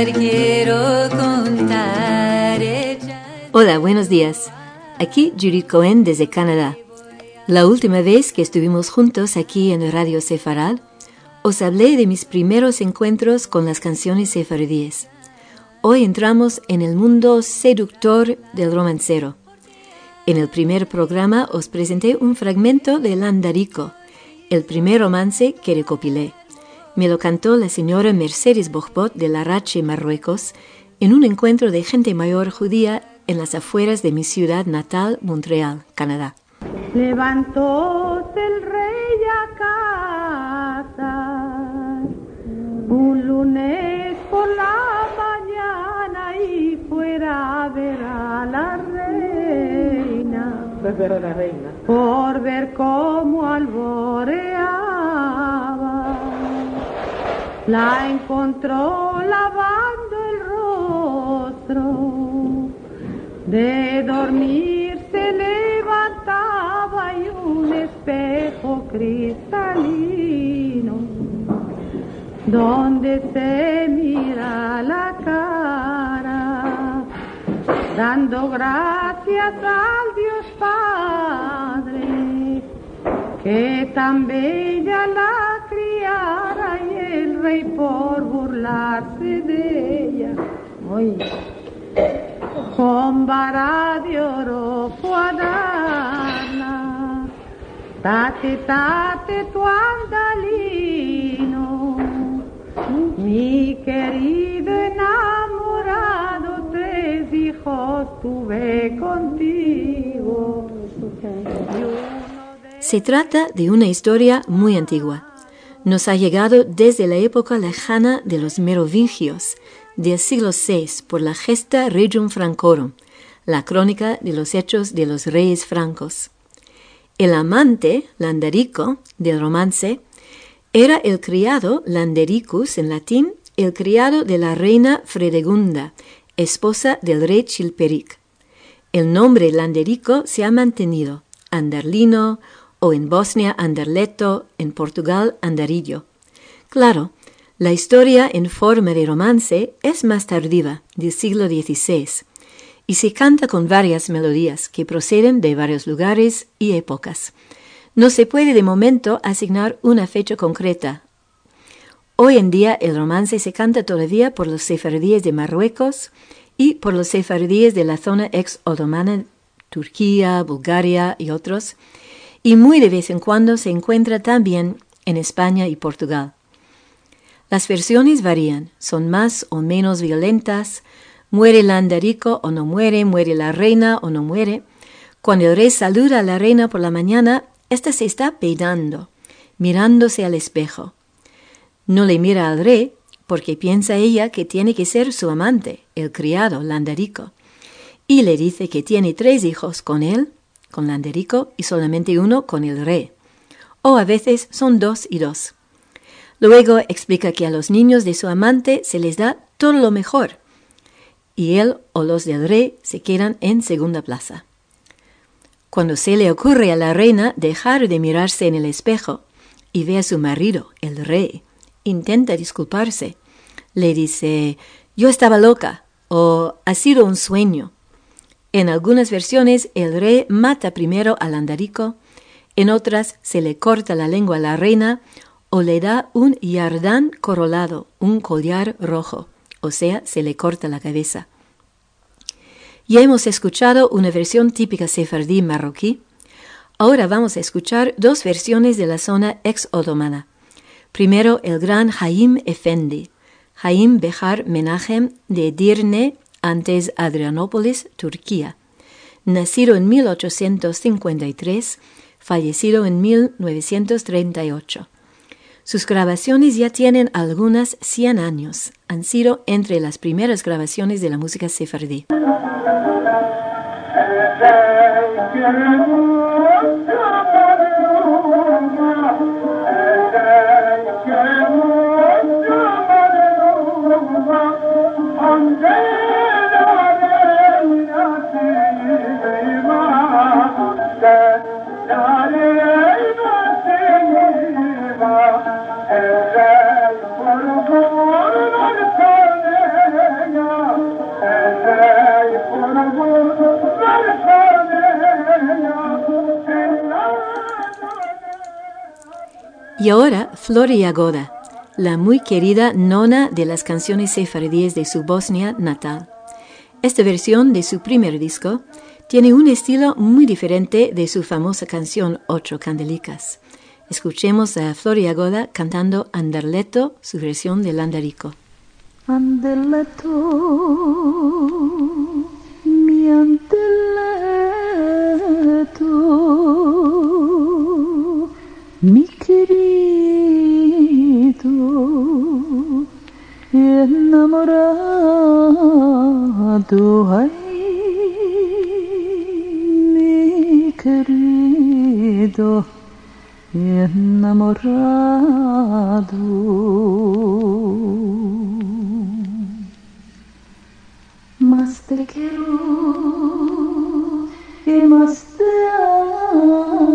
quiero contar. Hola, buenos días. Aquí Judith Cohen desde Canadá. La última vez que estuvimos juntos aquí en Radio Sefarad, os hablé de mis primeros encuentros con las canciones sefardíes. Hoy entramos en el mundo seductor del romancero. En el primer programa os presenté un fragmento de Landarico, el primer romance que recopilé. Me lo cantó la señora Mercedes Bogbot de Larache, Marruecos, en un encuentro de gente mayor judía en las afueras de mi ciudad natal, Montreal, Canadá. Levantóse el rey a cazar un lunes por la mañana y fuera a ver a la reina, por ver cómo alboreaba. La encontró lavando el rostro, de dormir se levantaba y un espejo cristalino donde se mira la cara, dando gracias al Dios Padre que tan bella la criara y el rey por burlarse de ella. Oye. Con vara de oro fue a darla, tate, tate tu andalino, mi querido enamorado, 3 hijos tuve contigo. Se trata de una historia muy antigua. Nos ha llegado desde la época lejana de los merovingios, del siglo VI, por la Gesta Regium Francorum, la crónica de los hechos de los reyes francos. El amante, Landarico, del romance, era el criado, Landericus en latín, el criado de la reina Fredegunda, esposa del rey Chilperic. El nombre Landerico se ha mantenido, Anderlino, o en Bosnia Anderleto, en Portugal Andarillo. Claro, la historia en forma de romance es más tardiva, del siglo XVI, y se canta con varias melodías que proceden de varios lugares y épocas. No se puede de momento asignar una fecha concreta. Hoy en día el romance se canta todavía por los sefardíes de Marruecos y por los sefardíes de la zona ex-otomana, Turquía, Bulgaria y otros, y muy de vez en cuando se encuentra también en España y Portugal. Las versiones varían, son más o menos violentas, muere Landarico o no muere, muere la reina o no muere. Cuando el rey saluda a la reina por la mañana, ésta se está peinando, mirándose al espejo. No le mira al rey porque piensa ella que tiene que ser su amante, el criado Landarico, y le dice que tiene 3 hijos con él, con Landarico, y solamente 1 con el rey. O a veces son 2 y 2. Luego explica que a los niños de su amante se les da todo lo mejor, y él o los del rey se quedan en segunda plaza. Cuando se le ocurre a la reina dejar de mirarse en el espejo y ve a su marido, el rey, intenta disculparse. Le dice, yo estaba loca, o ha sido un sueño. En algunas versiones el rey mata primero a Landarico, en otras se le corta la lengua a la reina o le da un yardán corolado, un collar rojo, o sea, se le corta la cabeza. Ya hemos escuchado una versión típica sefardí marroquí. Ahora vamos a escuchar 2 versiones de la zona ex-otomana. Primero el gran Haim Efendi, Haim Behar Menachem de Edirne, antes Adrianópolis, Turquía. Nacido en 1853, fallecido en 1938. Sus grabaciones ya tienen algunas 100 años. Han sido entre las primeras grabaciones de la música sefardí. Y ahora, Flor y Yagoda, la muy querida nona de las canciones sefardíes de su Bosnia natal. Esta versión de su primer disco tiene un estilo muy diferente de su famosa canción Ocho Candelicas. Escuchemos a Flor y Yagoda cantando Anderleto, su versión del Andarico. Anderleto, mi Anderleto, mi querido, enamorado, ay, mi querido, enamorado. Más te quiero y más te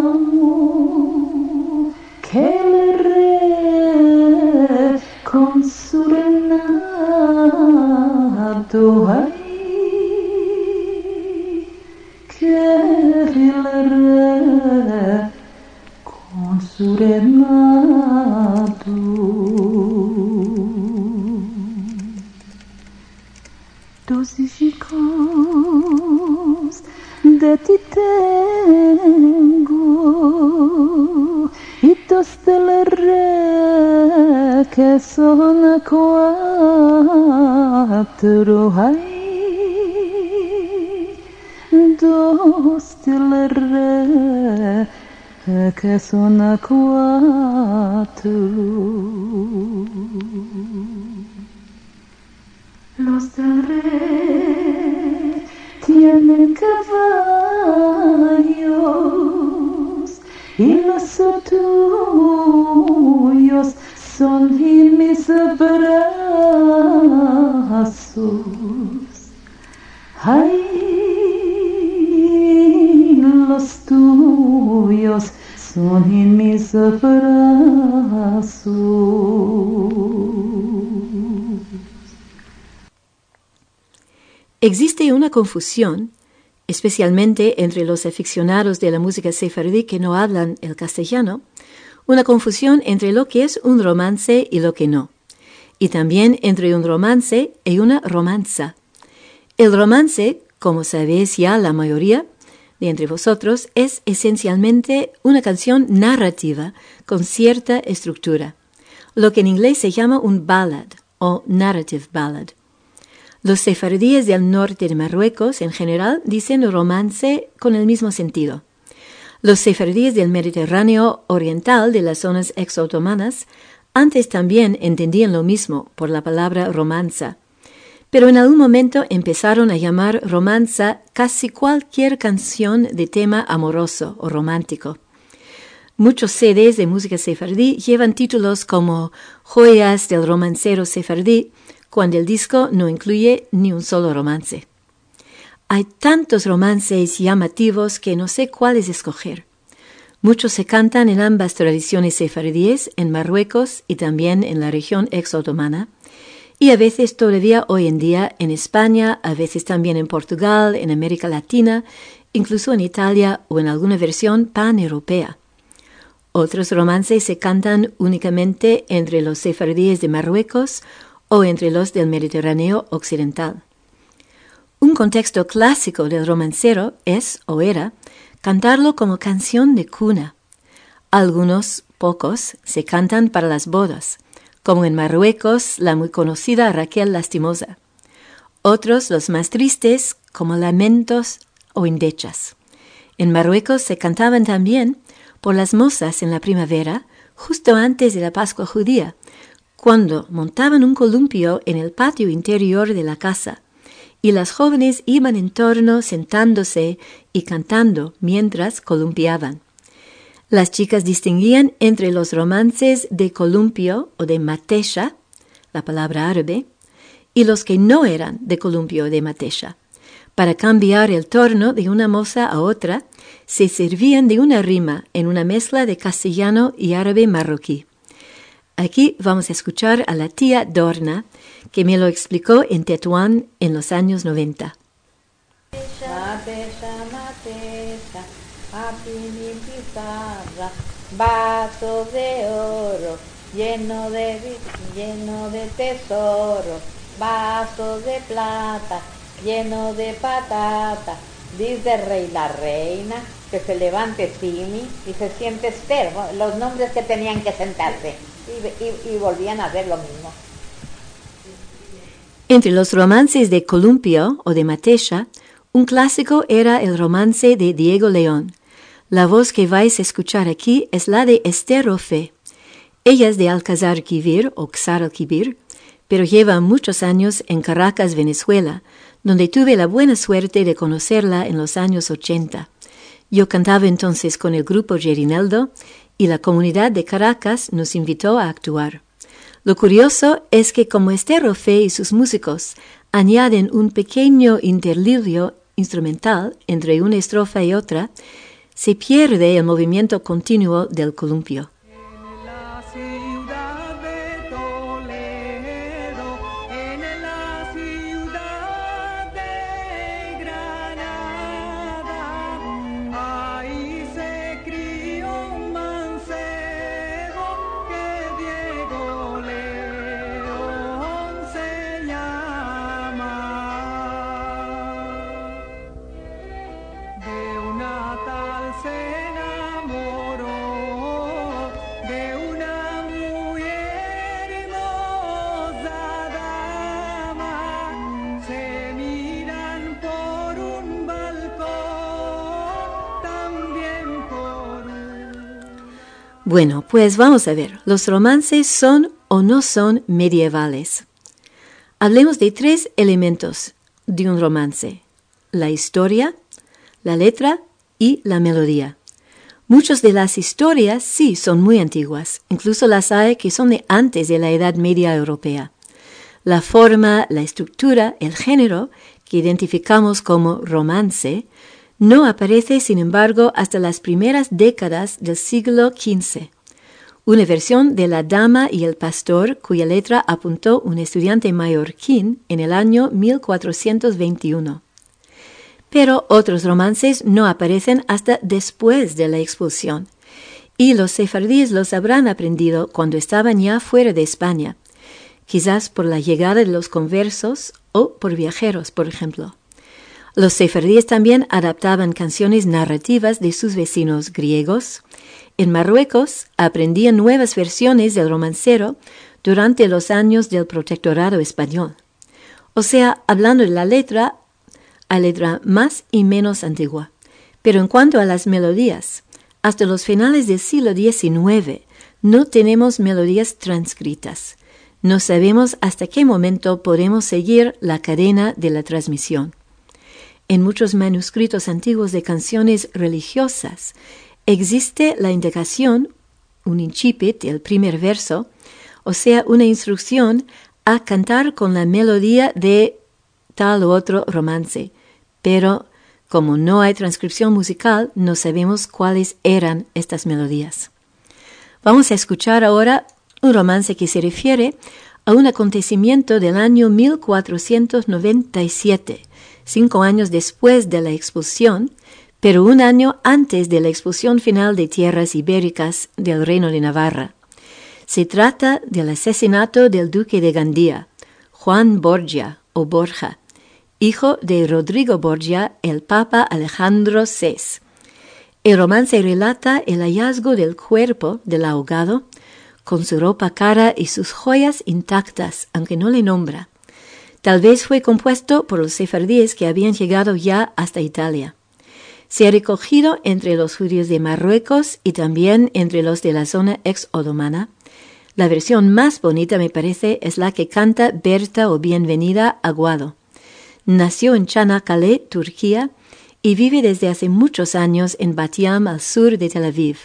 amo que el rey con su renado, ay, que el rey con su renado. Dos hijos de ti tengo y dos del rey que son cuatro, ay, dos del rey que son cuatro. Los del rey tienen caballos y los tuyos son en mis brazos. Ay, los tuyos son en mis brazos. Existe una confusión, especialmente entre los aficionados de la música sefardí que no hablan el castellano, una confusión entre lo que es un romance y lo que no, y también entre un romance y una romanza. El romance, como sabéis ya la mayoría de entre vosotros, es esencialmente una canción narrativa con cierta estructura, lo que en inglés se llama un ballad o narrative ballad. Los sefardíes del norte de Marruecos, en general, dicen romance con el mismo sentido. Los sefardíes del Mediterráneo oriental, de las zonas ex-otomanas, antes también entendían lo mismo por la palabra romanza, pero en algún momento empezaron a llamar romanza casi cualquier canción de tema amoroso o romántico. Muchos CDs de música sefardí llevan títulos como Joyas del romancero sefardí, cuando el disco no incluye ni un solo romance. Hay tantos romances llamativos que no sé cuáles escoger. Muchos se cantan en ambas tradiciones sefardíes, en Marruecos y también en la región ex-otomana, y a veces todavía hoy en día en España, a veces también en Portugal, en América Latina, incluso en Italia o en alguna versión pan-europea. Otros romances se cantan únicamente entre los sefardíes de Marruecos o entre los del Mediterráneo occidental. Un contexto clásico del romancero es, o era, cantarlo como canción de cuna. Algunos, pocos, se cantan para las bodas, como en Marruecos la muy conocida Raquel Lastimosa. Otros, los más tristes, como lamentos o endechas. En Marruecos se cantaban también por las mozas en la primavera, justo antes de la Pascua judía, cuando montaban un columpio en el patio interior de la casa, y las jóvenes iban en torno sentándose y cantando mientras columpiaban. Las chicas distinguían entre los romances de columpio o de matesha, la palabra árabe, y los que no eran de columpio o de matesha. Para cambiar el tono de una moza a otra, se servían de una rima en una mezcla de castellano y árabe marroquí. Aquí vamos a escuchar a la tía Dorna, que me lo explicó en Tetuán en los años 90. mateja, a pin y pizarra, vasos de oro, lleno de tesoro, vasos de plata, lleno de patata. Dice el rey, la reina, que se levante Simi y se siente Esther, los nombres que tenían que sentarse, y volvían a hacer lo mismo. Entre los romances de Columpio o de Matesha, un clásico era el romance de Diego León. La voz que vais a escuchar aquí es la de Esther Rofe. Ella es de Alcázar-Quibir o Xaral-Quibir, pero lleva muchos años en Caracas, Venezuela, donde tuve la buena suerte de conocerla en los años 80. Yo cantaba entonces con el grupo Gerineldo y la comunidad de Caracas nos invitó a actuar. Lo curioso es que como Esther Rofe y sus músicos añaden un pequeño interludio instrumental entre una estrofa y otra, se pierde el movimiento continuo del columpio. Bueno, pues vamos a ver, ¿los romances son o no son medievales? Hablemos de 3 elementos de un romance: la historia, la letra y la melodía. Muchas de las historias sí son muy antiguas, incluso las hay que son de antes de la Edad Media europea. La forma, la estructura, el género que identificamos como romance no aparece, sin embargo, hasta las primeras décadas del siglo XV. Una versión de La Dama y el Pastor, cuya letra apuntó un estudiante mallorquín en el año 1421. Pero otros romances no aparecen hasta después de la expulsión, y los sefardíes los habrán aprendido cuando estaban ya fuera de España, quizás por la llegada de los conversos o por viajeros, por ejemplo. Los sefardíes también adaptaban canciones narrativas de sus vecinos griegos. En Marruecos aprendían nuevas versiones del romancero durante los años del protectorado español. O sea, hablando de la letra, hay letra más y menos antigua. Pero en cuanto a las melodías, hasta los finales del siglo XIX no tenemos melodías transcritas. No sabemos hasta qué momento podemos seguir la cadena de la transmisión. En muchos manuscritos antiguos de canciones religiosas existe la indicación, un incipit, el primer verso, o sea, una instrucción a cantar con la melodía de tal u otro romance. Pero como no hay transcripción musical, no sabemos cuáles eran estas melodías. Vamos a escuchar ahora un romance que se refiere a un acontecimiento del año 1497, 5 años después de la expulsión, pero un año antes de la expulsión final de tierras ibéricas del Reino de Navarra. Se trata del asesinato del duque de Gandía, Juan Borgia o Borja, hijo de Rodrigo Borgia, el Papa Alejandro VI. El romance relata el hallazgo del cuerpo del ahogado, con su ropa cara y sus joyas intactas, aunque no le nombra. Tal vez fue compuesto por los sefardíes que habían llegado ya hasta Italia. Se ha recogido entre los judíos de Marruecos y también entre los de la zona ex-otomana. La versión más bonita, me parece, es la que canta Berta o Bienvenida Aguado. Nació en Çanakkale, Turquía, y vive desde hace muchos años en Bat Yam, al sur de Tel Aviv.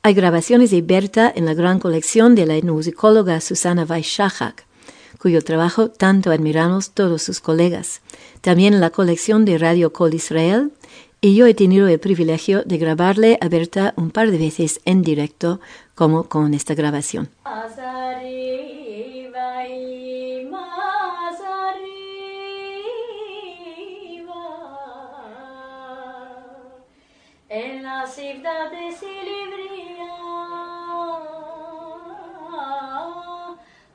Hay grabaciones de Berta en la gran colección de la etnomusicóloga Susana Weishachak, cuyo trabajo tanto admiramos todos sus colegas. También en la colección de Radio Kol Israel, y yo he tenido el privilegio de grabarle a Berta un par de veces en directo, como con esta grabación. na cidade se livria,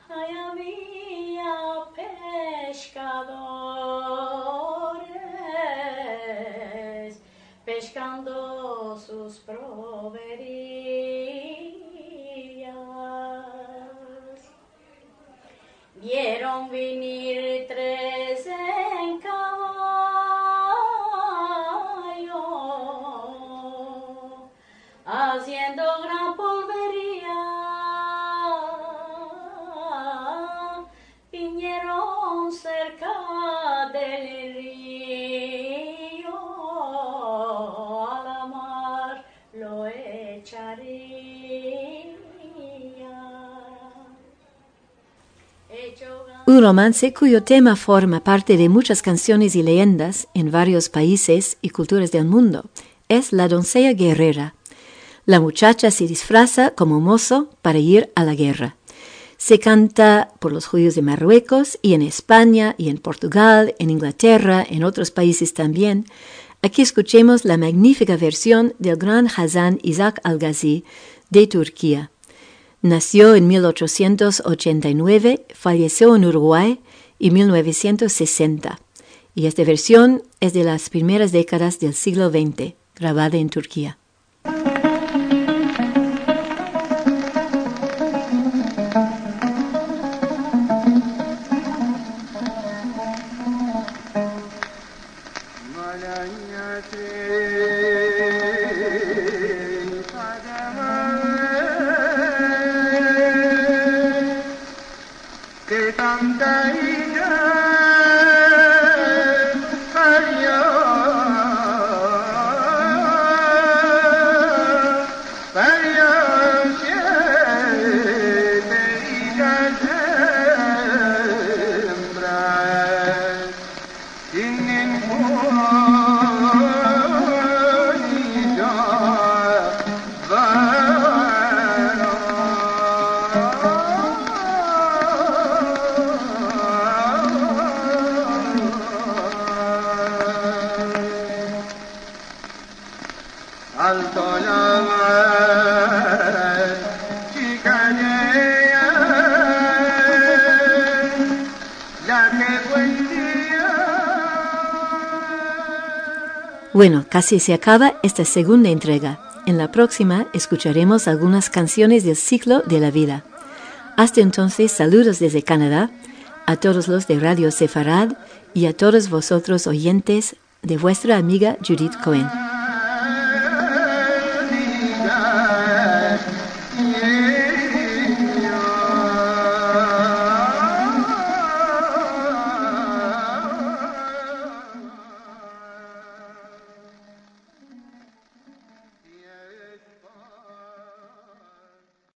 ai havia pescadores pescando sus proverías. Vieron venir 3 en caballo, haciendo gran polvería. Vinieron cerca del río, a la mar lo echaría. Un romance cuyo tema forma parte de muchas canciones y leyendas en varios países y culturas del mundo es La doncella guerrera. La muchacha se disfraza como mozo para ir a la guerra. Se canta por los judíos de Marruecos y en España y en Portugal, en Inglaterra, en otros países también. Aquí escuchemos la magnífica versión del gran Hazan Isaac Al-Ghazi de Turquía. Nació en 1889, falleció en Uruguay en 1960. Y esta versión es de las primeras décadas del siglo XX, grabada en Turquía. Bueno, casi se acaba esta segunda entrega. En la próxima escucharemos algunas canciones del ciclo de la vida. Hasta entonces, saludos desde Canadá, a todos los de Radio Sefarad y a todos vosotros oyentes de vuestra amiga Judith Cohen.